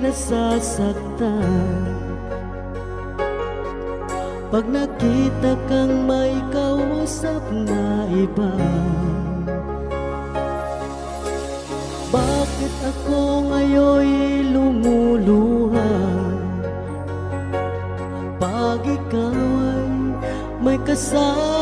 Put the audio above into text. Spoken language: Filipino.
nasasaktan pag nakita kang may kausap na iba. Bakit ako ngayon'y lumuluha pag ikaw ay may kasama?